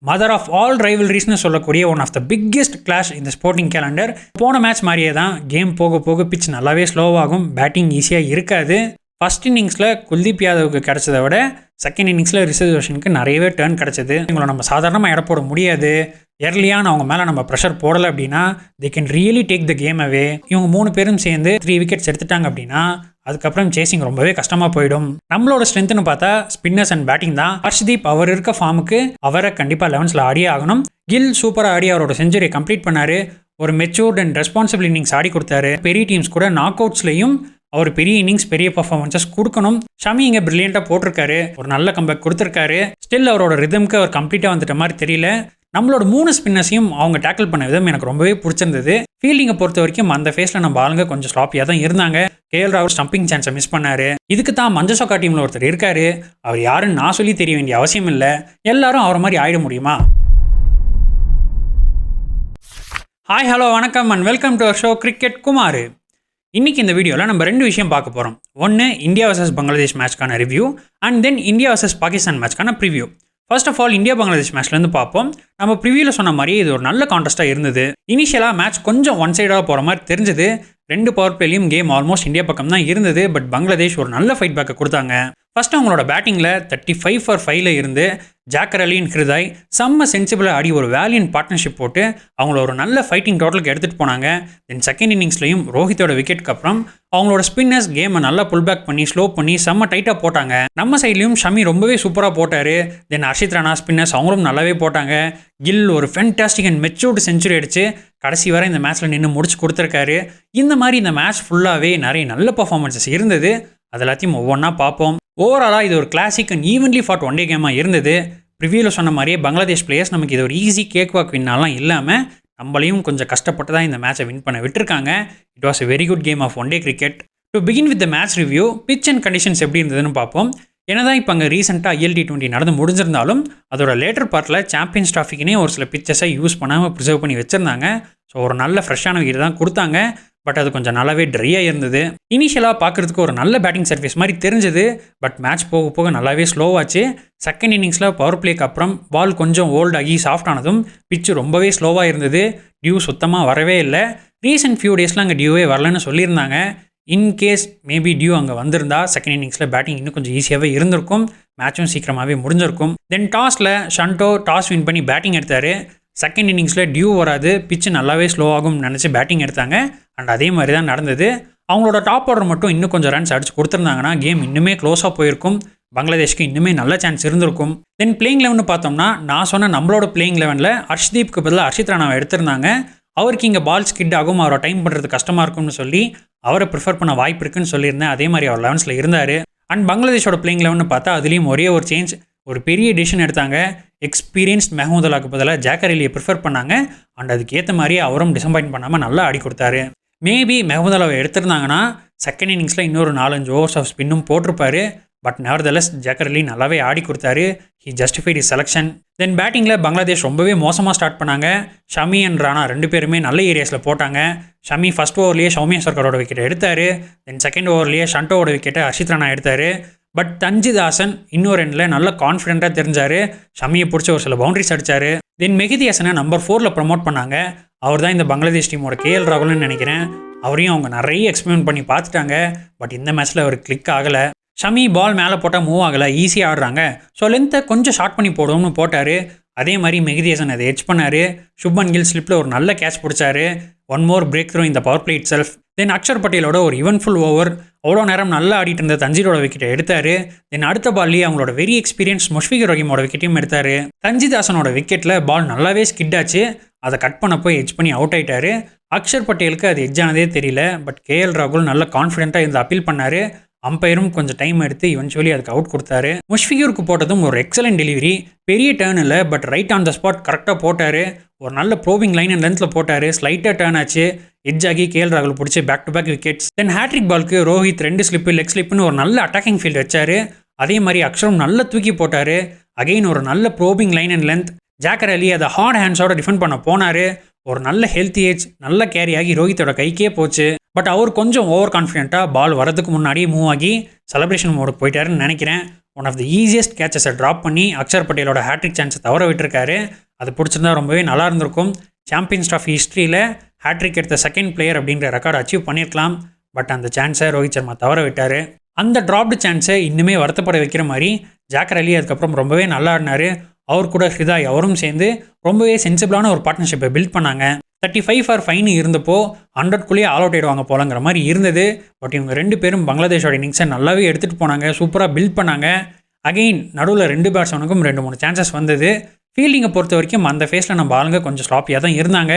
Mother of all ரைவல்ரிஸ்னு சொல்லக்கூடிய one of the biggest clash இந்த ஸ்போர்ட்டிங் கேலண்டர். போன மேட்ச் மாதிரியே தான், கேம் போக போக பிச் நல்லாவே ஸ்லோவாகும், பேட்டிங் ஈஸியாக இருக்காது. ஃபர்ஸ்ட் இன்னிங்ஸில் குல்தீப் யாதவுக்கு கிடச்சதை விட செகண்ட் இன்னிங்ஸில் ரிஷப் அஸ்வினுக்கு நிறையவே டர்ன் கிடச்சிது. இவங்களை நம்ம சாதாரணமாக எடை போட முடியாது. எர்லியான அவங்க மேலே நம்ம ப்ரெஷர் போடலை அப்படின்னா they can really take the game away. இவங்க 3 பேரும் சேர்ந்து 3 விக்கெட்ஸ் எடுத்துட்டாங்க அப்படின்னா அதுக்கப்புறம் சேசிங் ரொம்பவே கஷ்டமாக போயிடும். நம்மளோட ஸ்ட்ரென்த்னு பார்த்தா ஸ்பின்னர்ஸ் அண்ட் பேட்டிங் தான். ஹர்ஷ்தீப் அவர் இருக்க ஃபார்முக்கு அவரை கண்டிப்பாக 11ல் ஆடியே ஆகணும். கில் சூப்பராக ஆடி அவரோட செஞ்சுரியை கம்ப்ளீட் பண்ணார். ஒரு மெச்சூர்ட் அண்ட் ரெஸ்பான்சிபிள் இன்னிங்ஸ் ஆடி கொடுத்தாரு. பெரிய டீம்ஸ் கூட நாக் அவுட்ஸ்லையும் அவர் பெரிய இன்னிங்ஸ் பெரிய பர்ஃபார்மன்ஸஸ் கொடுக்கணும். ஷமி இங்கே பிரில்லியண்ட்டாக போட்டிருக்காரு, ஒரு நல்ல கம்பேக் கொடுத்துருக்காரு. ஸ்டில் அவரோட ரிதம்க்கு அவர் கம்ப்ளீட்டாக வந்துட்ட மாதிரி தெரியல. நம்மளோட 3 ஸ்பின்னர்ஸையும் அவங்க டேக்கிள் பண்ண விதம் எனக்கு ரொம்பவே பிடிச்சிருந்தது. ஃபீல்டிங்கை பொறுத்த வரைக்கும் அந்த ஃபேஸில் நம்ம ஆளுங்க கொஞ்சம் ஸ்லாப்பியாக தான் இருந்தாங்க. கேஎல் ராகுல் ஸ்டம்பிங் சான்ஸை மிஸ் பண்ணாரு. இதுக்கு தான் மஞ்சசோக்கா டீமில் ஒருத்தர் இருக்காரு. அவர் யாருன்னு நான் சொல்லி தெரிய வேண்டிய அவசியம் இல்லை. எல்லாரும் அவரை மாதிரி ஆயிட முடியுமா? ஹாய், ஹலோ, வணக்கம் and welcome to our show cricket Kumar. இன்றைக்கி இந்த வீடியோவில் நம்ம 2 விஷயம் பார்க்க போகிறோம். ஒன்று, இந்தியா வர்சஸ் பங்களாதேஷ் மேட்ச்க்கான review and then India versus Pakistan மேட்ச்க்கான preview. First of all India Bangladesh மேட்ச்லேருந்து பார்ப்போம். நம்ம ப்ரிவியூவில் சொன்ன மாதிரி இது ஒரு நல்ல கான்டெஸ்ட்டாக இருந்தது. இனிஷியலாக மேட்ச் கொஞ்சம் ஒன் சைடாக போகிற மாதிரி தெரிஞ்சது. 2 பவர் பிளேலையும் கேம் ஆல்மோஸ்ட் இந்தியா பக்கம் தான் இருந்தது. பட் பங்களாதேஷ் ஒரு நல்ல ஃபைட் பேக்கை கொடுத்தாங்க. ஃபர்ஸ்ட் அவங்களோட பேட்டிங்கில் 35 for 5 இருந்து ஜாக்கர் அலி அண்ட் ஹிருதாய் செம்ம சென்சிபிளாக ஆடி ஒரு வேலியன் பார்ட்னர்ஷிப் போட்டு அவங்கள ஒரு நல்ல ஃபைட்டிங் டோட்டலுக்கு எடுத்துகிட்டு போனாங்க. தென் செகண்ட் இன்னிங்ஸ்லையும் ரோஹித்தோட விக்கெட்டுக்கு அப்புறம் அவங்களோட ஸ்பின்னர்ஸ் கேமை நல்லா புல் பேக் பண்ணி ஸ்லோ பண்ணி செம்ம டைட்டாக போட்டாங்க. நம்ம சைட்லையும் ஷமி ரொம்பவே சூப்பராக போட்டார். தென் ஹர்ஷித் ராணா ஸ்பின்னர்ஸ் அவங்களும் நல்லாவே போட்டாங்க. கில் ஒரு ஃபென்டாஸ்டிக் அண்ட் மெச்சூர்டு செஞ்சுரி அடிச்சு கடைசி வரை இந்த மேட்ச்சில் நின்று முடிச்சு கொடுத்துருக்காரு. இந்த மாதிரி இந்த மேட்ச் ஃபுல்லாகவே நிறைய நல்ல பர்ஃபார்மன்ஸஸ் இருந்தது. அது எல்லாத்தையும் ஒவ்வொன்றா பார்ப்போம். ஓவராலாக இது ஒரு classic and evenly fought one day கேமாக இருந்தது. ப்ரிவியூவில் சொன்ன மாதிரியே பங்களாதேஷ் பிளேயர்ஸ் நமக்கு இது ஒரு ஈஸி கேக் வாக் வின்னாலாம் இல்லாமல் நம்மளையும் கொஞ்சம் கஷ்டப்பட்டு தான் இந்த மேட்சை வின் பண்ண விட்டுருக்காங்க. It was a very good game of one day cricket. To begin with the match review, pitch and conditions எப்படி இருந்ததுன்னு பார்ப்போம். என்னதான் இப்போ அங்கே ரீசெண்டாக ILT20 நடந்து முடிஞ்சிருந்தாலும் அதோட லேட்டர் பார்ட்டில் சாம்பியன்ஸ் ட்ராஃபிக்குனே ஒரு சில பிச்சஸை யூஸ் பண்ணாமல் ப்ரிசர்வ் பண்ணி வச்சுருந்தாங்க. ஸோ ஒரு நல்ல ஃப்ரெஷ்ஷான வீடு தான் கொடுத்தாங்க. பட் அது கொஞ்சம் நல்லாவே ட்ரையாக இருந்தது. இனிஷியலாக பார்க்குறதுக்கு ஒரு நல்ல பேட்டிங் சர்வீஸ் மாதிரி தெரிஞ்சது. பட் மேட்ச் போக போக நல்லாவே ஸ்லோவாச்சு. செகண்ட் இன்னிங்ஸில் பவர் பிளேக்கு அப்புறம் பால் கொஞ்சம் ஓல்ட் ஆகி சாஃப்ட் ஆனதும் பிச்சு ரொம்பவே ஸ்லோவாக இருந்தது. டியூ சுத்தமாக வரவே இல்லை. ரீசெண்ட் ஃபியூ டேஸில் அங்கே டியூவே வரலன்னு சொல்லியிருந்தாங்க. இன்கேஸ் மேபி டியூ அங்கே வந்திருந்தா செகண்ட் இன்னிங்ஸில் பேட்டிங் இன்னும் கொஞ்சம் ஈஸியாகவே இருந்திருக்கும். மேட்சும் சீக்கிரமாகவே முடிஞ்சிருக்கும். தென் டாஸில் ஷண்டோ டாஸ் வின் பண்ணி பேட்டிங் எடுத்தார். செகண்ட் இன்னிங்ஸில் டியூ வராது, பிச்சு நல்லாவே ஸ்லோ ஆகும்னு நினச்சி பேட்டிங் எடுத்தாங்க. அண்ட் அதே மாதிரி தான் நடந்தது. அவங்களோட டாப் ஆர்டர் மட்டும் இன்னும் கொஞ்சம் ரன்ஸ் அடிச்சு கொடுத்துருந்தாங்கன்னா கேம் இன்னுமே க்ளோஸாக போயிருக்கும். பங்களாதேஷ்க்கு இன்னுமே நல்ல சான்ஸ் இருந்திருக்கும். தென் பிளேயிங் 11 பார்த்தோம்னா நான் சொன்ன நம்மளோட பிளேயிங் 11ல் ஹர்ஷ்தீப்க்கு பதிலாக ஹர்ஷித் ராணாவை எடுத்திருந்தாங்க. அவருக்கு இங்கே பால் ஸ்கிட் ஆகும், அவரை டைம் பண்ணுறது கஷ்டமாக இருக்கும்னு சொல்லி அவரை ப்ரிஃபர் பண்ண வாய்ப்பு இருக்குன்னு சொல்லியிருந்தேன். அதே மாதிரி அவர் 11ல் இருந்தார். அண்ட் பங்களாதேஷோட பிளேயிங் 11 பார்த்தா அதுலேயும் ஒரே ஒரு சேஞ்ச், ஒரு பெரிய டிசிஷன் எடுத்தாங்க. எக்ஸ்பீரியன்ஸ்ட் மெஹமூத் அலாக்கு பதிலாக ஜாக்கர் அலியை ப்ரிஃபர் பண்ணாங்க. அண்ட் அதுக்கு ஏற்ற மாதிரி அவரும் டிசப்பாயின்ட் பண்ணாமல் நல்லா ஆடி கொடுத்தாரு. மேபி மெஹமூத் அலாவை எடுத்திருந்தாங்கன்னா செகண்ட் இன்னிங்ஸில் இன்னொரு 4-5 ஓவர்ஸ் ஆஃப் ஸ்பின்னும் போட்டிருப்பாரு. பட் நெவர்தலெஸ் ஜாக்கர் அலி நல்லாவே ஆடி கொடுத்தாரு. He justified his selection. Then பேட்டிங்கில் பங்களாதேஷ் ரொம்பவே மோசமாக ஸ்டார்ட் பண்ணாங்க. ஷமி அண்ட் ராணா 2 பேருமே நல்ல ஏரியாஸில் போட்டாங்க. ஷமி ஃபர்ஸ்ட் ஓவர்லேயே சௌமியா சர்க்காரோட விக்கெட்டை எடுத்தார். தென் செகண்ட் ஓவர்லேயே ஷண்டோவோட விக்கெட்டை ஹர்ஷித் ராணா எடுத்தார். பட் தஞ்சிதாசன் இன்னொரு எண்டில் நல்ல கான்ஃபிடென்ட்டாக தெரிஞ்சார். ஷமியை பிடிச்ச ஒரு சில பவுண்டரிஸ் அடித்தார். தென் மெஹதி ஹசனை நம்பர் 4ல் ப்ரமோட் பண்ணாங்க. அவர் தான் இந்த பங்களாதேஷ் டீமோட KL ராகுல்னு நினைக்கிறேன். அவரையும் அவங்க நிறைய எக்ஸ்பெரிமெண்ட் பண்ணி பார்த்துட்டாங்க. பட் இந்த மேட்ச்சில் அவர் கிளிக் ஆகலை. ஷமி பால் மேலே போட்டால் மூவ் ஆகலை, ஈஸியாக ஆடுறாங்க. ஸோ லென்த்தை கொஞ்சம் ஷார்ட் பண்ணி போடுவோம்னு போட்டார். அதே மாதிரி மெஹதி ஹசன் அதை எட்ஜ் பண்ணார். சுப்மன் கில் ஸ்லிப்பில் ஒரு நல்ல கேட்ச் பிடிச்சாரு. ஒன் மோர் பிரேக் த்ரூ இந்த power play itself. Then Akshar பட்டேலோட ஒரு ஈவன்ஃபுல் ஓவர், அவ்வளோ நேரம் நல்லா ஆடிட்டு இருந்த தஞ்சிதோட விக்கெட்டை எடுத்தார். தென் அடுத்த பால்லேயே அவங்களோட வெரி எக்ஸ்பீரியன்ஸ் முஷ்ஃபிகுர் ரஹீமோட விக்கெட்டையும் எடுத்தார். தஞ்சிதாசனோட விக்கெட்டில் பால் நல்லாவே ஸ்கிட் ஆச்சு. அதை கட் பண்ண போய் எட்ஜ் பண்ணி அவுட் ஆகிட்டார். அக்ஷர் பட்டேலுக்கு அது எட்ஜ் ஆனதே தெரியல. பட் KL ராகுல் நல்ல கான்ஃபிடென்ட்டாக இருந்து அப்பீல் பண்ணார். அம்பையரும் கொஞ்சம் டைம் எடுத்து இவென்ச்சுவலி அதுக்கு அவுட் கொடுத்தாரு. முஷ்ஃபிகுருக்கு போட்டதும் ஒரு எக்ஸலன்ட் டெலிவரி, பெரிய டேர்ன் இல்லை, but right on the spot கரெக்டாக போட்டார். ஒரு நல்ல ப்ரோவிங் லைன் அண்ட் லென்த்தில் போட்டார். ஸ்லைட்டாக டேர்ன் ஆச்சு, எட்ஜ் ஆகி KL ராகுல் பிடிச்சி back to back wickets. Then hat-trick பால்க்கு ரோஹித் 2 ஸ்லிப்பு லெக் ஸ்லிப்புன்னு ஒரு நல்ல அட்டாக்கிங் ஃபீல்டு வச்சார். அதே மாதிரி அக்ஷரும் நல்ல தூக்கி போட்டார். அகெயின் ஒரு நல்ல ப்ரோவிங் லைன் அண்ட் லென்த். ஜாக்கர் அலி அதை ஹார்ட் ஹேண்ட்ஸோட டிஃபெண்ட் பண்ண போனார். ஒரு நல்ல ஹெல்த்தி ஏஜ் நல்ல கேரி ஆகி ரோஹித்தோட கைக்கே போச்சு. பட் அவர் கொஞ்சம் ஓவர் கான்ஃபிடென்ட்டாக பால் வரதுக்கு முன்னாடியே மூவ் ஆகி செலிப்ரேஷன் மோடுக்கு போயிட்டாருன்னு நினைக்கிறேன். ஒன் ஆஃப் தி ஈஸியஸ்ட் கேச்சஸை ட்ராப் பண்ணி அக்ஷர் பட்டேலோட ஹேட்ரிக் சான்ஸை தவற விட்டுருக்காரு. அது பிடிச்சிருந்தா ரொம்பவே நல்லா இருந்திருக்கும். சாம்பியன்ஸ் ட்ராஃபி ஹிஸ்ட்ரியில் ஹேட்ரிக் எடுத்த செகண்ட் பிளேயர் அப்படின்ற ரெக்கார்டு அச்சீவ் பண்ணியிருக்கலாம். பட் அந்த சான்ஸை ரோஹித் சர்மா தவற விட்டார். அந்த ட்ராப்டு சான்ஸை இன்னுமே வருத்தப்பட வைக்கிற மாதிரி ஜாக்கர் அலி அதுக்கப்புறம் ரொம்பவே நல்லா ஆடினார். அவர் கூட ஹிருதாய் அவரும் சேர்ந்து ரொம்பவே சென்சிபிளான ஒரு பார்ட்னர்ஷிப்பை பில்ட் பண்ணாங்க. 35 for 5 இருந்தப்போ 100க்குள்ளேயே ஆல் அவுட் ஆயிடுவாங்க போலங்கிற மாதிரி இருந்தது. பட் இவங்க 2 பேரும் பங்களாதேஷோட இன்னிங்ஸை நல்லாவே எடுத்துகிட்டு போனாங்க, சூப்பராக பில்ட் பண்ணாங்க. அகெயின் நடுவில் 2 பேட்ஸ்மேனுக்கும் 2-3 சான்சஸ் வந்தது. ஃபீல்டிங்கை பொறுத்த வரைக்கும் அந்த ஃபேஸில் நம்ம ஆளுங்க கொஞ்சம் ஸ்லாப்பியாக தான் இருந்தாங்க.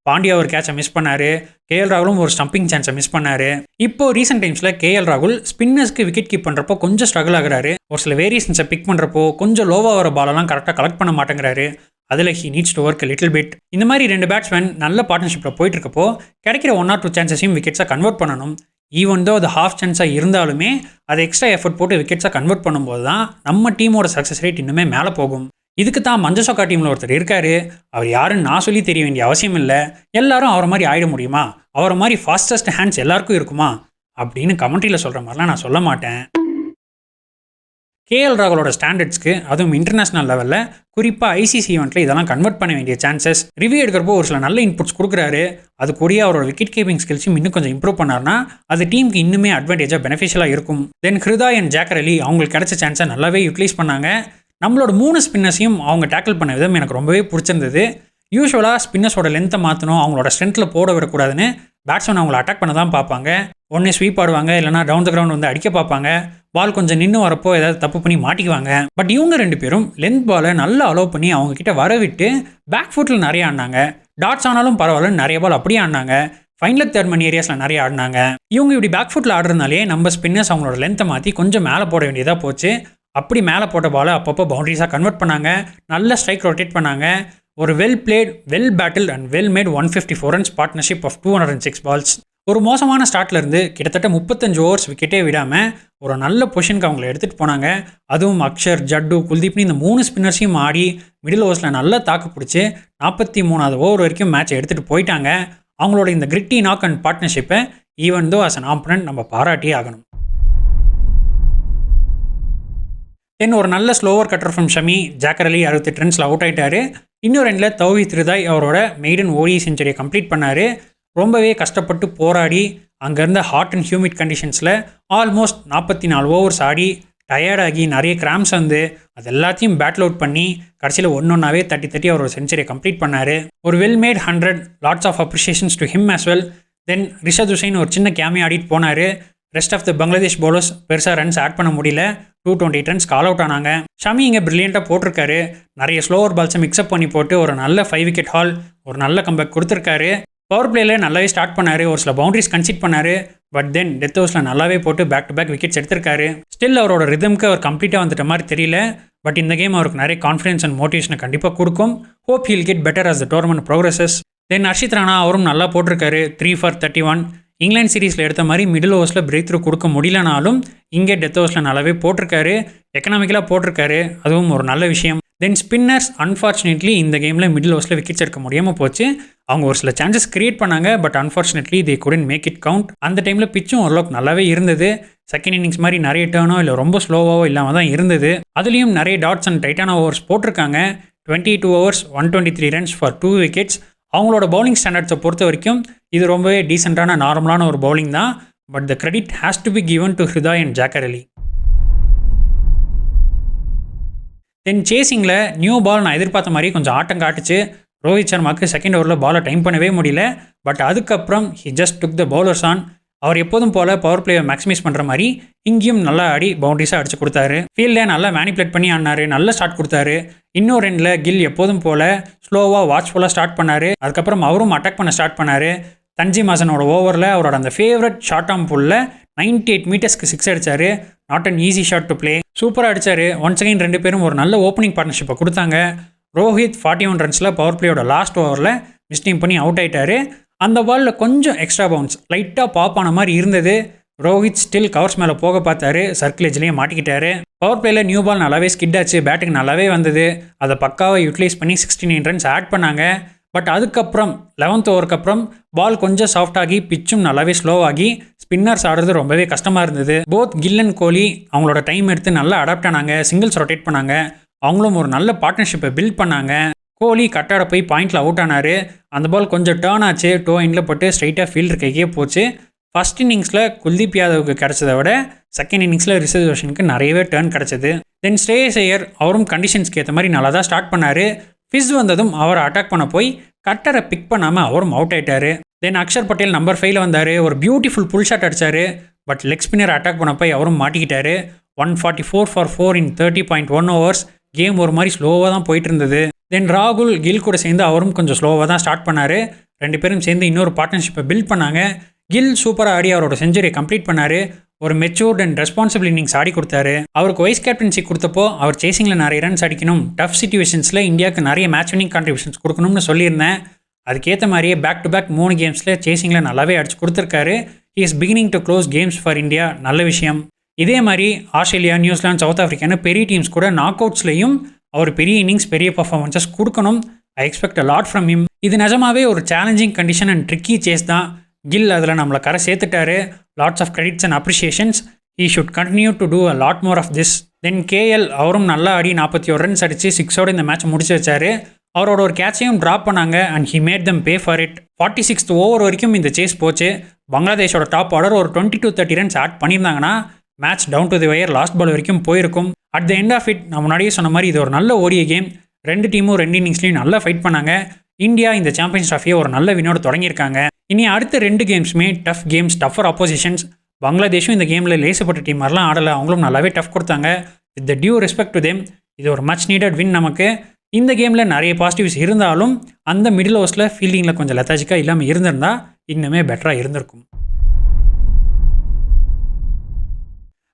பாண்டியா ஒரு கேட்சை மிஸ் பண்ணார், கேஎல் ராகுலும் ஒரு ஸ்டம்பிங் சான்ஸை மிஸ் பண்ணார். இப்போ ரீசெண்ட் டைம்ஸில் கேஎல் ராகுல் ஸ்பின்னர்ஸ்க்கு விக்கெட் கீப் பண்ணுறப்போ கொஞ்சம் ஸ்ட்ரகிள் ஆகுறாரு. ஒரு சில வேரியேஷன்ஸை பிக் பண்ணுறப்போ கொஞ்சம் லோவாக வர பாலெல்லாம் கரெக்டாக கலெக்ட் பண்ண மாட்டேங்கிறாரு. அதில் he needs to work little bit. இந்த மாதிரி 2 பேட்ஸ்மேன் நல்ல பார்ட்னர்ஷிப்பில் போயிட்டு இருக்கப்போ கிடைக்கிற 1 or 2 சான்சஸையும் விக்கெட்ஸாக கன்வெர்ட் பண்ணணும். ஈவன் தோ அது ஹாஃப் சான்ஸாக இருந்தாலுமே அதை எக்ஸ்ட்ரா எஃபர்ட் போட்டு விக்கெட்ஸாக கன்வெர்ட் பண்ணும்போது தான் நம்ம டீமோட சக்ஸஸ் ரேட் இன்னுமே மேலே போகும். இதுக்கு தான் மஞ்சசோக்கா டீமில் ஒருத்தர் இருக்காரு. அவர் யாருன்னு நான் சொல்லி தெரிய வேண்டிய அவசியம் இல்லை. எல்லாரும் அவரை மாதிரி ஆயிட முடியுமா, அவரை மாதிரி ஃபாஸ்டஸ்ட் ஹேண்ட்ஸ் எல்லாருக்கும் இருக்குமா அப்படின்னு கமெண்ட்ரியில் சொல்கிற மாதிரிலாம் நான் சொல்ல மாட்டேன். கேஎல் ராகுலோட ஸ்டாண்டர்ட்ஸ்க்கு அதுவும் இன்டர்நேஷனல் லெவலில் குறிப்பாக ஐசிசி ஈவெண்ட்டில் இதெல்லாம் கன்வெர்ட் பண்ண வேண்டிய சான்சஸ். ரிவ்யூ எடுக்கிறப்போ ஒரு சில நல்ல இன்புட்ஸ் கொடுக்குறாரு. அது கூடிய அவரோட விக்கெட் கீப்பிங் ஸ்கில்ஸும் இன்னும் கொஞ்சம் இம்ப்ரூவ் பண்ணார்னா அது டீமுக்கு இன்னுமே அட்வான்டேஜாக பெனிஃபிஷியலாக இருக்கும். தென் ஹிருதாய் அண்ட் ஜாக்கர் அலி அவங்களுக்கு கிடைச்ச சான்ஸை நல்லாவே யூட்டிலைஸ் பண்ணாங்க. நம்மளோட 3 ஸ்பின்னர்ஸையும் அவங்க டேக்கிள் பண்ண விதம் எனக்கு ரொம்பவே பிடிச்சிருந்தது. யூஸ்வலாக ஸ்பின்னர்ஸோட லென்த்தை மாற்றணும், அவங்களோட ஸ்ட்ரென்த்தில் போட விடக்கூடாதுன்னு பேட்ஸ்மேன் அவங்கள அட்டாக் பண்ண தான் பார்ப்பாங்க. ஒன்றே ஸ்வீப் ஆடுவாங்க, இல்லைனா டவுன் த கிரவுண்ட் வந்து அடிக்க பார்ப்பாங்க. பால் கொஞ்சம் நின்று வரப்போ ஏதாவது தப்பு பண்ணி மாட்டிக்குவாங்க. பட் இவங்க 2 பேரும் லென்த் பாலை நல்லா அலோவ் பண்ணி அவங்க கிட்ட வர விட்டு பேக் ஃபுட்டில் நிறைய ஆடினாங்க. டாட்ஸ் ஆனாலும் பரவாயில்ல, நிறைய பால் அப்படியே ஆடினாங்க. ஃபைனல் தேர்ட் மணி ஏரியாஸில் நிறைய ஆடினாங்க. இவங்க இப்படி பேக் ஃபுட்டில் ஆடுறதுனாலே நம்ம ஸ்பின்னர்ஸ் அவங்களோட லென்த்தை மாற்றி கொஞ்சம் மேலே போட வேண்டியதாக போச்சு. அப்படி மேலே போட்ட பாலை அப்பப்போ பவுண்டரிஸாக கன்வெர்ட் பண்ணாங்க, நல்ல ஸ்ட்ரைக் ரொட்டேட் பண்ணாங்க. ஒரு well played, well batted and well made 154 runs partnership of 206 balls. ஒரு மோசமான ஸ்டார்ட்லேருந்து கிட்டத்தட்ட 35 overs விக்கெட்டே விடாமல் ஒரு நல்ல பொசிஷனுக்கு அவங்கள எடுத்துகிட்டு போனாங்க. அதுவும் அக்ஷர், ஜட்டு, குல்தீப்னு இந்த 3 ஸ்பின்னர்ஸையும் ஆடி மிடில் ஓவர்ஸில் நல்லா தாக்கு பிடிச்சி 43வது ஓவர் வரைக்கும் மேட்சை எடுத்துகிட்டு போயிட்டாங்க. அவங்களோட இந்த கிரிட்டி நாக் அண்ட் பார்ட்னர்ஷிப்பை even though as an opponent நம்ம பாராட்டியே ஆகணும். தென் ஒரு நல்ல slower cutter from Shami. Jaker Ali 68 ரன்ஸில் அவுட் ஆகிட்டார். இன்னொரு எண்டில் தௌஹீத் ஹிருதாய் அவரோட மெய்டன் ஓடி செஞ்சுரியை கம்ப்ளீட் பண்ணார். ரொம்பவே கஷ்டப்பட்டு போராடி அங்கேருந்த ஹாட் அண்ட் ஹியூமிட் கண்டிஷன்ஸில் ஆல்மோஸ்ட் 44 overs ஆடி டயர்டாகி நிறைய கிராம்ஸ் வந்து அது எல்லாத்தையும் பேட்டில் அவுட் பண்ணி கடைசியில் ஒன்றொன்னாவே தட்டி அவர் ஒரு செஞ்சுரியை கம்ப்ளீட் பண்ணார். ஒரு well made 100, lots of appreciations to him as well. Then Rishad Hossain ஒரு சின்ன கேமி ஆடிட்டு போனார். Rest of the Bangladesh bowlers பெருசாக ரன்ஸ் ஆட் பண்ண முடியல, 228 runs கால் அவுட் ஆனாங்க. ஷமி இங்கே பிரில்லியண்ட்டாக போட்டிருக்காரு. நிறைய ஸ்லோவர் பால்ஸை மிக்ஸ்அப் பண்ணி போட்டு ஒரு நல்ல 5 wicket haul, ஒரு நல்ல கம்பேக் கொடுத்துருக்காரு. பவர் பிளேயில் நல்லாவே ஸ்டார்ட் பண்ணார், ஒரு சில பவுண்டரிஸ் கன்சிட் பண்ணார். பட் தென் டெத் ஓவர்ஸில் நல்லாவே போட்டு பேக் டு பேக் விக்கெட்ஸ் எடுத்திருக்காரு. ஸ்டில் அவரோட ரிதம்க்கு அவர் கம்ப்ளீட்டாக வந்துட்ட மாதிரி தெரியல. பட் இந்த கேம் அவருக்கு நிறைய கான்ஃபிடன்ஸ் அண்ட் மோட்டிவேஷனை கண்டிப்பாக கொடுக்கும். Hope he'll get better as the tournament progresses. தென் ஹர்ஷித் ராணா அவரும் நல்லா போட்டிருக்காரு. 3 for 31. இங்கிலாந்து சீரீஸில் எடுத்த மாதிரி மிடில் ஓவர்ஸில் பிரேக் த்ரூ கொடுக்க முடியலனாலும் இங்கே டெத் ஓவர்ஸில் நல்லாவே போட்டிருக்காரு, எக்கனாமிக்கலாக போட்டிருக்காரு. அதுவும் ஒரு நல்ல விஷயம். தென் ஸ்பின்னர்ஸ் அன்ஃபார்ச்சுனேட்லி இந்த கேமில் மிடில் ஓவர்ஸில் விக்கெட்ஸ் எடுக்க முடியாமல் போச்சு. அவங்க ஒரு சில சான்சஸ் கிரியேட் பண்ணாங்க, but unfortunately they couldn't make it count. அந்த டைமில் பிச்சும் ஓரளவுக்கு நல்லாவே இருந்தது. செகண்ட் இன்னிங்ஸ் மாதிரி நிறைய டேர்னோ இல்லை ரொம்ப ஸ்லோவாகவோ இல்லாமல் தான் இருந்தது. அதுலேயும் நிறைய டாட்ஸ் அண்ட் டைட்டான ஓவர்ஸ் போட்டிருக்காங்க. 22 overs 123 runs ஃபார் 2 wickets. அவங்களோட பவுலிங் ஸ்டாண்டர்ட்ஸை பொறுத்த வரைக்கும் இது ரொம்பவே டீசெண்டான நார்மலான ஒரு பவுலிங் தான். But the credit has to be given to Hridoy and Jaker Ali. Then சேசிங்கில் நியூ பால் நான் எதிர்பார்த்த மாதிரி கொஞ்சம் ஆட்டம் காட்டுச்சு. ரோஹித் சர்மாவுக்கு செகண்ட் ஓவரில் பாலை டைம் பண்ணவே முடியல. பட் அதுக்கப்புறம் he just took the bowlers on. அவர் எப்போதும் போல் பவர் பிளேயை மேக்ஸிமைஸ் பண்ணுற மாதிரி இங்கேயும் நல்லா ஆடி பவுண்டரிஸாக அடிச்சு கொடுத்தாரு. ஃபீல்டில் நல்லா மேனிப்புலேட் பண்ணி ஆடினார், நல்ல ஸ்டார்ட் கொடுத்தாரு. இன்னொரு எண்டில் கில் எப்போதும் போல் ஸ்லோவாக வாட்ச்ஃபுல்லாக ஸ்டார்ட் பண்ணார். அதுக்கப்புறம் அவரும் அட்டாக் பண்ண ஸ்டார்ட் பண்ணார். தஞ்சி மாசனோட ஓவரில் அவரோட அந்த ஃபேவரட் ஷார்ட் ஆம் புல்லில் 98 மீட்டர்ஸ்க்கு 6 அடித்தார். Not an easy shot to play. சூப்பராக அடித்தார். ஒன்ஸ் அகைன் 2 பேரும் ஒரு நல்ல ஓப்பனிங் பார்ட்னர்ஷிப்பை கொடுத்தாங்க. ரோஹித் 41 ரன்ஸில் பவர் பிளேயோட லாஸ்ட் ஓவரில் மிஸ்டீம் பண்ணி அவுட் ஆகிட்டார். அந்த பாலில் கொஞ்சம் எக்ஸ்ட்ரா பவுன்ஸ் லைட்டாக பாப் ஆன மாதிரி இருந்தது. ரோஹித் ஸ்டில் கவர்ஸ் மேலே போக பார்த்தாரு, சர்க்கிளேஜ்லேயே மாட்டிக்கிட்டாரு. பவர் பிளேயில் நியூ பால் நல்லாவே ஸ்கிட் ஆச்சு, பேட்டிங் நல்லாவே வந்தது. அதை பக்காவை யூட்டிலைஸ் பண்ணி 69 runs ஆட் பண்ணாங்க. பட் அதுக்கப்புறம் 11th ஓவருக்கு அப்புறம் பால் கொஞ்சம் சாஃப்டாகி பிச்சும் நல்லாவே ஸ்லோவாகி ஸ்பின்னர்ஸ் ஆடுறது ரொம்பவே கஷ்டமாக இருந்தது. போத் கில் அண்ட் கோலி அவங்களோட டைம் எடுத்து நல்லா அடாப்ட் ஆனாங்க, சிங்கிள்ஸ் ரொட்டேட் பண்ணாங்க, அவங்களும் ஒரு நல்ல பார்ட்னர்ஷிப்பை பில்ட் பண்ணாங்க. கோலி கட்டாட போய் பாயிண்டில் அவுட் ஆனார். அந்த பால் கொஞ்சம் டேர்ன் ஆச்சு, டோ எண்டில் போட்டு ஸ்ட்ரைட்டாக ஃபீல்டர் கைக்கே போச்சு. ஃபர்ஸ்ட் இன்னிங்ஸில் குல்தீப் யாதவுக்கு கிடச்சதை விட செகண்ட் இன்னிங்ஸில் ரிஷப் ரோஷனுக்கு நிறையவே டேர்ன் கிடச்சிது. தென் ஸ்ரேயஸ் ஐயர் அவரும் கண்டிஷன்ஸ்க்கு ஏற்ற மாதிரி நல்லா தான் ஸ்டார்ட் பண்ணார். ஃபிஸ் வந்ததும் அவரை அட்டாக் பண்ண போய் கட்டரை பிக் பண்ணாமல் அவரும் அவுட் ஆயிட்டார். தென் அக்ஷர் பட்டேல் நம்பர் 5ல் வந்தார், ஒரு பியூட்டிஃபுல் புல் ஷாட் அடித்தார். பட் லெக் ஸ்பின்னர் அட்டாக் பண்ண போய் அவரும் மாட்டிக்கிட்டார். 144 for 4 in 30.1 overs. கேம் ஒரு மாதிரி ஸ்லோவாக தான் போயிட்டு இருந்தது. தென் ராகுல் கில் கூட சேர்ந்து அவரும் கொஞ்சம் ஸ்லோவாக தான் ஸ்டார்ட் பண்ணார். 2 பேரும் சேர்ந்து இன்னொரு பார்ட்னர்ஷிப்பை பில்ட் பண்ணாங்க. கில் சூப்பராக ஆடி அவரோட செஞ்சுரியை கம்ப்ளீட் பண்ணார். ஒரு மெச்சூர்ட் அண்ட் ரெஸ்பான்சிபிள் இன்னிங்ஸ் ஆடி கொடுத்தாரு. அவருக்கு வைஸ் கேப்டன்சி கொடுத்தப்போ அவர் சேசிங்கில் நிறைய ரன்ஸ் அடிக்கணும், டஃப் சிச்சுவேஷன்ஸில் இந்தியாவுக்கு நிறைய மேட்ச் வினிங் கான்ட்ரிபியூஷன்ஸ் கொடுக்கணும்னு சொல்லியிருந்தேன். அதுக்கேற்ற மாதிரியே பேக் டு பேக் 3 கேம்ஸில் சேசிங்கில் நல்லாவே அடிச்சு கொடுத்துருக்காரு. He is beginning to close games for India. நல்ல விஷயம். இதே மாதிரி ஆஸ்திரேலியா, நியூசிலாந்து, சவுத் ஆஃப்ரிக்கான்னு பெரிய டீம்ஸ் கூட நாக் அவுட்ஸ்லையும் அவர் பெரிய இன்னிங்ஸ், பெரிய பர்ஃபார்மன்ஸஸ் கொடுக்கணும். I expect a lot from him. இது நிஜமாவே ஒரு challenging condition and tricky chase தான். கில் அதில் நம்மளை கரை சேர்த்துட்டாரு. Lots of credits and appreciations. He should continue to do a lot more of this. Then KL அவரும் நல்லா ஆடி 41 ரன்ஸ் அடித்து 6ஓட இந்த மேட்ச் முடிச்சு வச்சாரு. அவரோட ஒரு கேட்சையும் ட்ராப் பண்ணாங்க and he made them pay for it. 46th over வரைக்கும் இந்த சேஸ் போச்சு. பங்களாதேஷோட டாப் ஆர்டர் ஒரு 20-30 ரன்ஸ் ஆட் பண்ணியிருந்தாங்கன்னா match down to the wire last ball வரைக்கும் போயிருக்கும். At the end of it நான் முன்னாடியே சொன்ன மாதிரி இது ஒரு நல்ல ஓடிய கேம். 2 டீமும் 2 இன்னிங்ஸ்லையும் நல்லா ஃபைட் பண்ணாங்க. இந்தியா இந்த சாம்பியன்ஸ் ட்ராஃபியை ஒரு நல்ல வினோட தொடங்கியிருக்காங்க. இனி அடுத்த 2 கேம்ஸுமே டஃப் கேம்ஸ், டஃபர் ஆப்போசிஷன்ஸ். பங்களாதேஷும் இந்த கேமில் லேசப்பட்ட டீம் மாதிரிலாம் ஆடலை, அவங்களும் நல்லாவே டஃப் கொடுத்தாங்க. With the due respect to them, இது ஒரு மச் நீடட் வின் நமக்கு. இந்த கேமில் நிறைய பாசிட்டிவ்ஸ் இருந்தாலும் அந்த மிடில் ஓவர்ஸில் ஃபீல்டிங்கில் கொஞ்சம் லெத்தாஜிக்காக இல்லாமல் இருந்திருந்தால் இன்னுமே பெட்டராக இருந்திருக்கும்.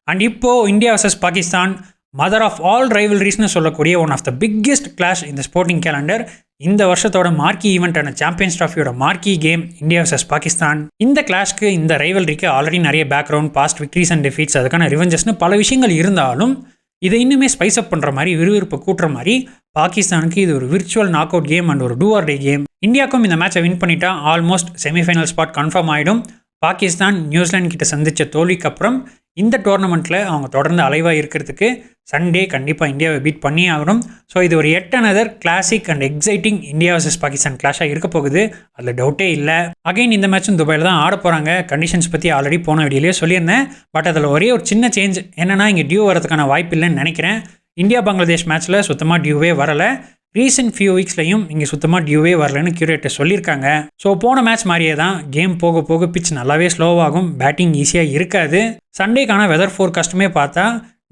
அண்ட் இப்போது India versus Pakistan, mother of all ரைவல்ரிஸ்னு சொல்லக்கூடிய one of the biggest clash இந்த ஸ்போர்ட்டிங் கேலண்டர். இந்த வருஷத்தோட மார்க்கி ஈவெண்ட்டான சாம்பியன்ஸ் ட்ராஃபியோட marquee game India versus Pakistan. இந்த கிளாஷ்க்கு, இந்த ரைவல்ரிக்கு ஆல்ரெடி நிறைய background, past victories and defeats, அதுக்கான ரிவெஞ்சஸ்னு பல விஷயங்கள் இருந்தாலும் இதை இன்னுமே ஸ்பைஸ் அப் பண்ணுற மாதிரி, விறுவிறுப்பை கூட்டுற மாதிரி பாகிஸ்தானுக்கு இது ஒரு virtual knock out game and ஒரு டூ ஆர் டே கேம். இந்தியாவுக்கும் இந்த மேட்சை வின் பண்ணிட்டா ஆல்மோஸ்ட் செமிஃபைனல் ஸ்பாட் கன்ஃபார்ம் ஆகிடும். பாகிஸ்தான் நியூசிலாந்து கிட்ட சந்தித்த தோல்விக்கு அப்புறம் இந்த டோர்னமெண்ட்டில் அவங்க தொடர்ந்து அலைவாக இருக்கிறதுக்கு சண்டே கண்டிப்பாக இந்தியாவை பீட் பண்ணி ஆகணும். ஸோ இது ஒரு yet another classic and exciting India versus Pakistan கிளாஷாக இருக்க போகுது, அதில் டவுட்டே இல்லை. அகைன் இந்த மேட்சும் துபாயில் தான் ஆட போகிறாங்க. கண்டிஷன்ஸ் பற்றி ஆல்ரெடி போன வீடியோலேயே சொல்லியிருந்தேன். பட் அதில் ஒரே ஒரு சின்ன சேஞ்ச் என்னென்னா, இங்கே டியூ வரதுக்கான வாய்ப்பு இல்லைன்னு நினைக்கிறேன். இந்தியா பங்களாதேஷ் மேட்ச்சில் சுத்தமாக டியூவே வரலை. ரீசெண்ட் ஃபியூ வீக்ஸ்லையும் இங்கே சுத்தமாக டியூவே வரலன்னு கியூரேட்டர் சொல்லியிருக்காங்க. ஸோ போன மேட்ச் மாதிரியே தான் கேம் போக போக பிச் நல்லாவே ஸ்லோவாகும், பேட்டிங் ஈஸியாக இருக்காது. சண்டேக்கான வெதர் ஃபோர்காஸ்ட்டுமே பார்த்தா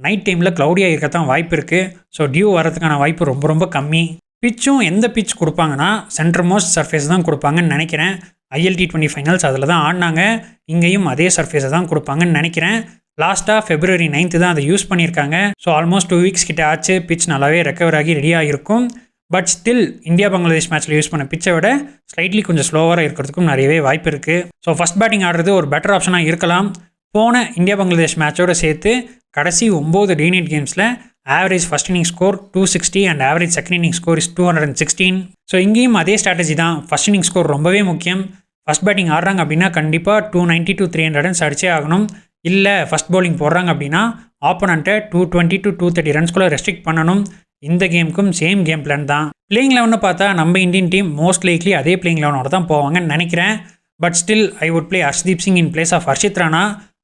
நைட் டைமில் க்ளவுடியாக இருக்கத்தான் வாய்ப்பு இருக்குது. ஸோ டியூ வரதுக்கான வாய்ப்பு ரொம்ப ரொம்ப கம்மி. பிச்சும் எந்த பிச் கொடுப்பாங்கன்னா சென்டர் மோஸ்ட் சர்ஃபேஸ் தான் கொடுப்பாங்கன்னு நினைக்கிறேன். ILT20 ஃபைனல்ஸ் அதில் தான் ஆடினாங்க. இங்கேயும் அதே சர்ஃபேஸை தான் கொடுப்பாங்கன்னு நினைக்கிறேன். லாஸ்ட்டாக February 9th தான் அதை யூஸ் பண்ணியிருக்காங்க. ஸோ ஆல்மோஸ்ட் 2 வீக்ஸ் கிட்ட ஆச்சு. பிச் நல்லாவே ரெக்கவர் ஆகி ரெடியாக இருக்கும். பட் ஸ்டில் இந்தியா பங்களாதேஷ் மேட்ச்சில் யூஸ் பண்ண பிச்சை விட ஸ்லைட்லி கொஞ்சம் ஸ்லோவராக இருக்கிறதுக்கும் நிறையவே வாய்ப்பு இருக்குது. ஸோ ஃபஸ்ட் பேட்டிங் ஆடுறது ஒரு பெட்டர் ஆப்ஷனாக இருக்கலாம். போன இந்தியா பங்களாதேஷ் மேட்சோடு சேர்த்து கடைசி 9 டே நைட் கேம்ஸில் average first inning score 260 and average second inning score is 216. So இங்கேயும் அதே ஸ்ட்ராட்டஜி தான். ஃபஸ்ட் இன்னிங் ஸ்கோர் ரொம்பவே முக்கியம். ஃபஸ்ட் பேட்டிங் ஆடுறாங்க அப்படின்னா கண்டிப்பாக 290 to 300 ரன்ஸ் அடிச்சே ஆகணும். இல்லை ஃபஸ்ட் பவுலிங் போடுறாங்க அப்படின்னா ஆப்போனண்ட்டை 220 to 230 ரன்ஸ்குள்ளே ரெஸ்ட்ரிக்ட் பண்ணணும். இந்த கேமுக்கும் சேம் கேம் பிளான் தான். பிளேயிங் லெவன்னு பார்த்தா நம்ம இந்தியன் டீம் மோஸ்ட் லைக்லி அதே பிளேயிங் லெவனோட தான் போவாங்கன்னு நினைக்கிறேன். But still I would play Harshdeep Singh in place of Harshit Rana.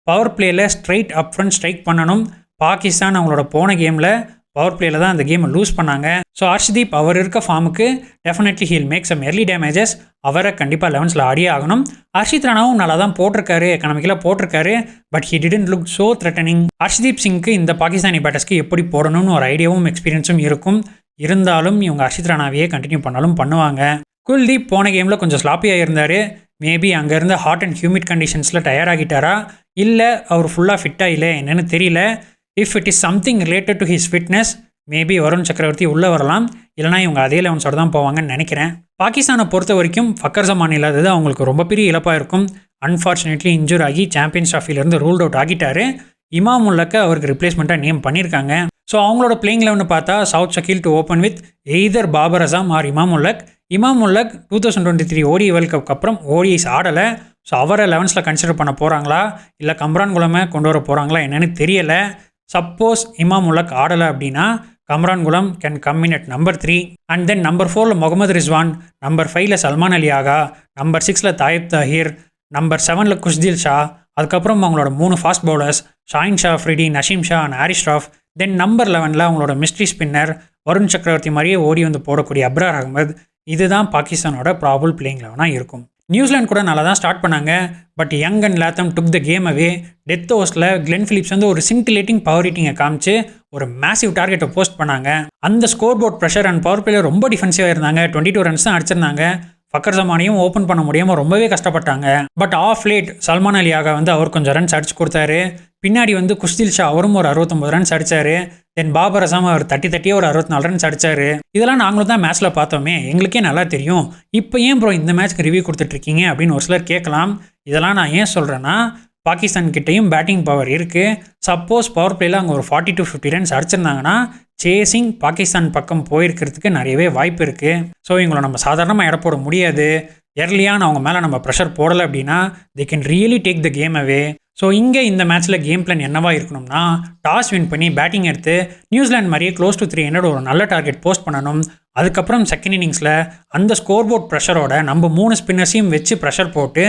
Power பிளேயில் ஸ்ட்ரைட் அப் ஃப்ரண்ட் ஸ்ட்ரைக் பண்ணணும். பாகிஸ்தான் அவங்களோட போன கேமில் பவர் பிளேயில் தான் அந்த கேமை லூஸ் பண்ணாங்க. ஸோ ஹர்ஷ்தீப் அவர் இருக்க ஃபார்முக்கு definitely he'll make some early damages. அவரை கண்டிப்பாக 11ல் ஆடியே ஆகணும். ஹர்ஷித் ராணாவும் நல்லா தான் போட்டிருக்காரு, எக்கனாமிக்கலாக போட்டிருக்காரு. But he didn't look so threatening. Harshdeep சிங்க்கு இந்த பாகிஸ்தானி பேட்டர்ஸ்க்கு எப்படி போடணும்னு ஒரு ஐடியாவும் எக்ஸ்பீரியன்ஸும் இருக்கும். இருந்தாலும் இவங்க ஹர்ஷித் ராணாவையே கண்டினியூ பண்ணாலும் பண்ணுவாங்க. குல்தீப் போன கேமில் கொஞ்சம் ஸ்லாப்பியாக இருந்தார். மேபி அங்கேருந்து ஹாட் அண்ட் ஹியூமிட் கண்டிஷன்ஸில் டயர் ஆகிட்டாரா, இல்லை அவர் ஃபுல்லாக ஃபிட்டாக இல்லை என்னென்னு தெரியல. If it is something related to his fitness, maybe Varun சக்கரவர்த்தி உள்ளே வரலாம். இல்லைனா இவங்க அதே 11 தான் போவாங்கன்னு நினைக்கிறேன். பாகிஸ்தானை பொறுத்த வரைக்கும் ஃபக்கர் ஜமான் இல்லாதது அவங்களுக்கு ரொம்ப பெரிய இழப்பாக இருக்கும். அன்ஃபார்ச்சுனேட்லி இன்ஜூர் ஆகி சாம்பியன்ஸ் ட்ராஃபிலேருந்து ரூல்ட் அவுட் ஆகிட்டார். இமாம் உல்லக்க அவருக்கு ரிப்ளேஸ்மெண்ட்டாக நேம் பண்ணியிருக்காங்க. ஸோ அவங்களோட பிளேயிங் லெவன்னு பார்த்தா Saud Shakeel to open with either Babar Azam or Imam Ul Haq. இமாம் உல்லக் 2023 ODI வேர்ல்ட் கப்க்கு அப்புறம் ODIs ஆடலை. ஸோ அவரை 11ல் கன்சிடர் பண்ண போகிறாங்களா இல்லை கம்ரான் குலமை கொண்டு வர போகிறாங்களா என்னன்னு தெரியலை. சப்போஸ் இமாம் உலக் ஆடலை அப்படின்னா Kamran Ghulam can come in at number 3 and then number 4ல் முகமது ரிஸ்வான், நம்பர் 5ல் சல்மான் அலி ஆகா, நம்பர் 6ல் தாயிப் தாஹிர், நம்பர் 7ல் குஷ்தில் ஷா, அதுக்கப்புறம் அவங்களோட 3 fast bowlers Shaheen Shah Afridi, Naseem Shah and Haris Rauf. Then number 11ல் அவங்களோட மிஸ்ட்ரி ஸ்பின்னர் வருண் சக்கரவர்த்தி மாதிரியே ஓடி வந்து போடக்கூடிய அப்ரார் அகமது. இதுதான் பாகிஸ்தானோட ப்ராபபிள் பிளேயிங் 11 இருக்கும். நியூசிலாந்து கூட நல்லா தான் ஸ்டார்ட் பண்ணாங்க. But Young and Latham took the game away. Death ஓவர்ஸில் கிளென் ஃபிலிப்ஸ் வந்து ஒரு சின்டிலேட்டிங் பவர் ரேட்டிங்கை காமிச்சு ஒரு மேசிவ் டார்கெட்டை போஸ்ட் பண்ணாங்க. அந்த score board pressure and power player ரொம்ப டிஃபென்சிவாக இருந்தாங்க. 22 ரன்ஸ் தான் அடிச்சிருந்தாங்க. ஃபக்கர் ஜமானையும் ஓப்பன் பண்ண முடியாமல் ரொம்பவே கஷ்டப்பட்டாங்க. But of late Salman Ali ஆகா வந்து அவர் கொஞ்சம் ரன்ஸ் அடிச்சு கொடுத்தாரு. பின்னாடி வந்து குஷ்தில் ஷா அவரும் ஒரு 69 ரன்ஸ் அடித்தார். தென் பாபர் அசாம் அவர் தட்டியே ஒரு 64 ரன்ஸ் அடித்தார். இதெல்லாம் நாங்களும் தான் மேட்ச்சில் பார்த்தோமே, எங்களுக்கே நல்லா தெரியும். இப்போ ஏன் ப்ரோ இந்த மேட்ச்க்கு ரிவ்யூ கொடுத்துட்ருக்கீங்க அப்படின்னு ஒரு சிலர் கேட்கலாம். இதெல்லாம் நான் ஏன் சொல்கிறேன்னா, பாகிஸ்தான் கிட்டேயும் பேட்டிங் பவர் இருக்குது. சப்போஸ் பவர் பிளேயில் அவங்க ஒரு 40 to 50 ரன்ஸ் அடிச்சிருந்தாங்கன்னா சேசிங் பாகிஸ்தான் பக்கம் போயிருக்கிறதுக்கு நிறையவே வாய்ப்பு இருக்குது. ஸோ இவங்களை நம்ம சாதாரணமாக எடை போட முடியாது. எர்லியான அவங்க மேலே நம்ம ப்ரெஷர் போடலை அப்படின்னா they can really take the game away. So இங்கே இந்த மேட்ச்சில் கேம் பிளான் என்னவா இருக்கணும்னா, டாஸ் வின் பண்ணி பேட்டிங் எடுத்து நியூசிலாந்து மாதிரியே க்ளோஸ் டு 300 ஒரு நல்ல டார்கெட் போஸ்ட் பண்ணணும். அதுக்கப்புறம் செகண்ட் இன்னிங்ஸில் அந்த ஸ்கோர் போர்ட் ப்ரெஷரோட நம்ம 3 ஸ்பின்னர்ஸையும் வச்சு ப்ரெஷர் போட்டு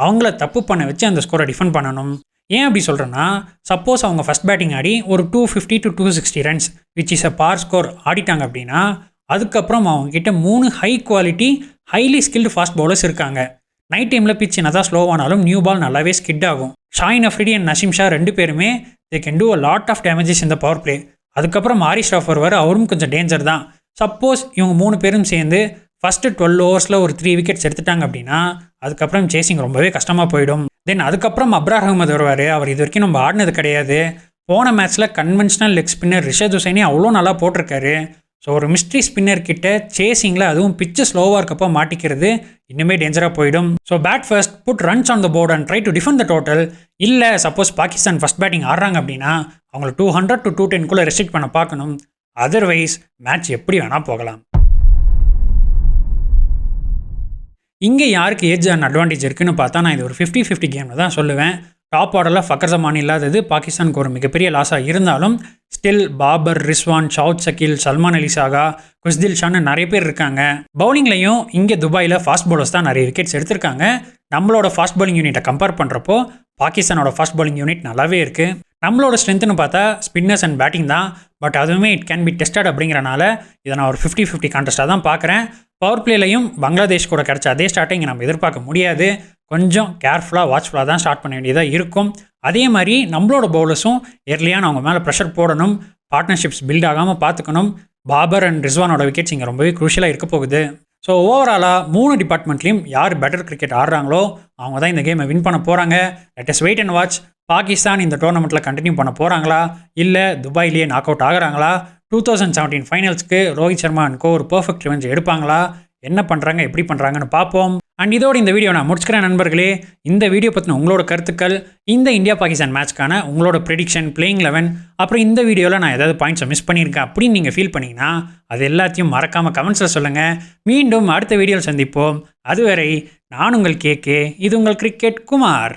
அவங்கள தப்பு பண்ண வச்சு அந்த ஸ்கோரை டிஃபெண்ட் பண்ணணும். ஏன் அப்படி சொல்கிறேன்னா, சப்போஸ் அவங்க ஃபஸ்ட் பேட்டிங் ஆடி ஒரு 250 to 260 runs which is a par score ஆடிட்டாங்க அப்படின்னா அதுக்கப்புறம் அவங்ககிட்ட 3 high quality highly skilled fast bowlers இருக்காங்க. நைட் டைமில் பிச் என்னதான் ஸ்லோவானாலும் நியூ பால் நல்லாவே ஸ்கிட் ஆகும். ஷாயின் அஃப்ரிடி அண்ட் நஷீம் ஷா 2 பேருமே they can do a lot of damages இந்த பவர் பிளே. அதுக்கப்புறம் ஹாரிஸ் ராஃப் வருவார், அவரும் கொஞ்சம் டேஞ்சர் தான். சப்போஸ் இவங்க 3 பேரும் சேர்ந்து ஃபஸ்ட்டு 12 ஓவர்ஸில் ஒரு 3 விக்கெட்ஸ் எடுத்துட்டாங்க அப்படின்னா அதுக்கப்புறம் சேசிங் ரொம்பவே கஷ்டமாக போயிடும். தென் அதுக்கப்புறம் அப்ரார் அகமது வருவார். அவர் இது வரைக்கும் நம்ம ஆடினது கிடையாது. போன மேட்ச்சில் கன்வென்ஷனல் லெக் ஸ்பின்னர் ரிஷத் ஹுசைனே அவ்வளோ நல்லா போட்டிருக்காரு. ஸோ ஒரு மிஸ்ட்ரி ஸ்பின்னர் கிட்ட சேசிங்கில் அதுவும் பிச்சு ஸ்லோவாக இருக்கப்போ மாட்டிக்கிறது இன்னுமே டேஞ்சராக போயிடும். So bat first, put runs on the board and try to defend the total. இல்லை சப்போஸ் பாகிஸ்தான் ஃபஸ்ட் பேட்டிங் ஆடுறாங்க அப்படின்னா அவங்கள 200 to 210 ரெஸ்ட்ரிக்ட் பண்ண பார்க்கணும். அதர்வைஸ் மேட்ச் எப்படி வேணால் போகலாம். இங்கே யாருக்கு ஏஜ் அண்ட் அட்வான்டேஜ் இருக்குன்னு பார்த்தா நான் இது ஒரு 50-50 கேம்னு தான் சொல்லுவேன். டாப் ஆர்டரில் ஃபக்கர் ஜமான் இல்லாதது பாகிஸ்தானுக்கு ஒரு மிகப்பெரிய லாஸாக இருந்தாலும் ஸ்டில் பாபர், ரிஸ்வான், ஷவுத் சக்கீல், சல்மான் அலி சாகா, குஷ்தில் ஷான்னு நிறைய பேர் இருக்காங்க. பவுலிங்லையும் இங்கே துபாயில் ஃபாஸ்ட் பவுலர்ஸ் தான் நிறைய விக்கெட்ஸ் எடுத்திருக்காங்க. நம்மளோட ஃபாஸ்ட் பவுலிங் யூனிட்டை கம்பேர் பண்ணுறப்போ பாகிஸ்தானோட ஃபாஸ்ட் பவுலிங் யூனிட் நல்லாவே இருக்குது. நம்மளோட ஸ்ட்ரென்த்னு பார்த்தா ஸ்பின்னர்ஸ் அண்ட் பேட்டிங் தான். பட் அதுவுமே இட் கேன் பி டெஸ்டட் அப்படிங்கிறனால இதை நான் ஒரு 50-50 கான்டெஸ்ட்டாக தான் பார்க்குறேன். பவர் பிளேலையும் பங்களாதேஷ் கூட கிடச்ச அதே ஸ்டார்ட்டிங் நம்ம எதிர்பார்க்க முடியாது. கொஞ்சம் கேர்ஃபுல்லாக வாட்ச்ஃபுல்லாக தான் ஸ்டார்ட் பண்ண வேண்டியதாக இருக்கும். அதே மாதிரி நம்மளோட பவுலர்ஸும் எர்லியான அவங்க மேலே ப்ரெஷர் போடணும். பார்ட்னர்ஷிப்ஸ் பில்ட் ஆகாமல் பார்த்துக்கணும். பாபர் அண்ட் ரிஸ்வானோட விக்கெட்ஸ் இங்கே ரொம்பவே க்ரூஷியலாக இருக்க போகுது. ஸோ ஓவராலாக 3 டிபார்ட்மெண்ட்லேயும் யார் பெட்டர் கிரிக்கெட் ஆடுறாங்களோ அவங்க தான் இந்த கேமை வின் பண்ண போகிறாங்க. Let us wait and watch. Pakistan இந்த டோர்னமெண்ட்டில் கண்டினியூ பண்ண போகிறாங்களா இல்லை துபாயிலேயே நாக் அவுட் ஆகுறாங்களா? 2017 ஃபைனல்ஸ்க்கு ரோஹித் சர்மா அண்ட் கோ ஒரு பர்ஃபெக்ட் ரிவெஞ்ச் எடுப்பாங்களா? என்ன பண்ணுறாங்க, எப்படி பண்ணுறாங்கன்னு பார்ப்போம். அண்ட் இதோட இந்த வீடியோ நான் முடிச்சுக்கிறேன் நண்பர்களே. இந்த வீடியோ பற்றின உங்களோட கருத்துக்கள், இந்த இந்தியா பாகிஸ்தான் மேட்ச்க்கான உங்களோட ப்ரெடிக்ஷன், பிளேயிங் 11, அப்புறம் இந்த வீடியோவில் நான் ஏதாவது பாயிண்ட்ஸை மிஸ் பண்ணியிருக்கேன் அப்படின்னு நீங்கள் ஃபீல் பண்ணிங்கன்னா அது எல்லாத்தையும் மறக்காமல் கமெண்ட்ஸில் சொல்லுங்கள். மீண்டும் அடுத்த வீடியோவில் சந்திப்போம். அதுவரை நான் உங்கள் கேகே. இது உங்கள் கிரிக்கெட் குமார்.